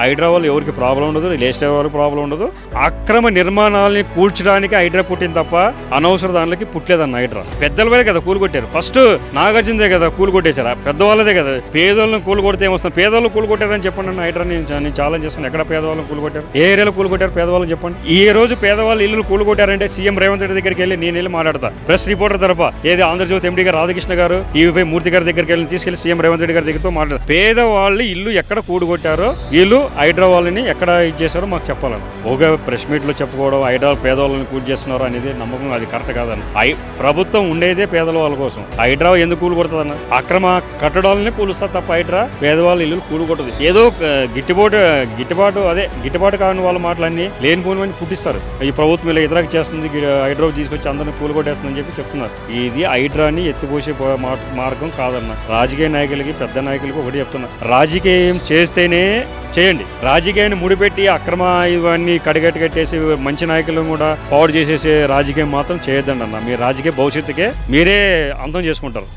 హైడ్రా వల్ల ఎవరికి ప్రాబ్లం ఉండదు, లేస్టే వాళ్ళకి ప్రాబ్లం ఉండదు. అక్రమ నిర్మాణాలని కూల్చడానికి హైడ్రా పుట్టింది తప్ప అనవసర దానికి పుట్టలేదన్న హైడ్రా. పెద్దల వల్లే కదా కూలు కొట్టారు. ఫస్ట్ నాగార్జునదే కదా కూలు కొట్టేశారు, పెద్దవాళ్ళదే కదా. పేదోళ్ళని కూలు కొడితే ఏమొస్తుంది? పేదవాళ్ళు కూలు కొట్టారని చెప్పండి అన్న హైడ్రా. నేను ఛాలెంజ్ చేస్తాను, ఎక్కడ పేదవాళ్ళని కూలు కొట్టారు, ఏ ఏరియాలో కూలు కొట్టారు పేదవాళ్ళని చెప్పండి. ఈ రోజు పేదవాళ్ళు ఇల్లు కూలు కొట్టారంటే సీఎం రేవంత్ రెడ్డి దగ్గరికి వెళ్ళి నేను వెళ్ళి మాట్లాడతా. ప్రెస్ రిపోర్టర్ తరఫ ఏది ఆంధ్రజ్యోతి ఎండీ గారు రాధాకృష్ణ గారు, టీవీ మూర్తి గారి దగ్గరికి వెళ్ళి తీసుకెళ్లి సీఎం రేవంత్ రెడ్డి గారి దగ్గరతో మాట్లాడతారు. పేదవాళ్ళు ఇల్లు ఎక్కడ కూడు కొట్టారో, వీళ్ళు హైడ్రా వాళ్ళని ఎక్కడ ఇది చేశారో మాకు చెప్పాలని. ఒక ప్రెస్ మీట్ లో చెప్పుకోవడం హైడ్రా పేదవాళ్ళని కూల్ చేస్తున్నారు అనేది నమ్మకం అది కరెక్ట్ కాదని. ప్రభుత్వం ఉండేదే పేదల వాళ్ళ కోసం. హైడ్రా ఎందుకు కూలు కొడుతుందన్న? అక్రమ కట్టడాలని కూలుస్తారు తప్ప హైడ్రా పేదవాళ్ళ ఇల్లు కూలు కొట్టదు. ఏదో గిట్టుబాటు కాని వాళ్ళ మాటలన్నీ లేనిపోని పుట్టిస్తారు. ఈ ప్రభుత్వం ఇలా ఇతరకు చేస్తుంది, హైడ్రా తీసుకొచ్చి అందరిని కూలు కొట్టేస్తుందని చెప్పి చెప్తున్నారు. ఇది హైడ్రాని ఎత్తిపోసే మార్గం కాదన్న. రాజకీయ నాయకులకి పెద్ద నాయకులకి ఒకటి చెప్తున్నా, రాజకీయం చేస్తేనే చేయండి. రాజకీయాన్ని ముడిపెట్టి అక్రమ ఇవన్నీ కట్టేసి మంచి నాయకులను కూడా పాడు చేసేసే రాజకీయం మాత్రం చేయొద్దండి అన్న. మీ రాజకీయ భవిష్యత్తుకే మీరే అంతం చేసుకుంటారు.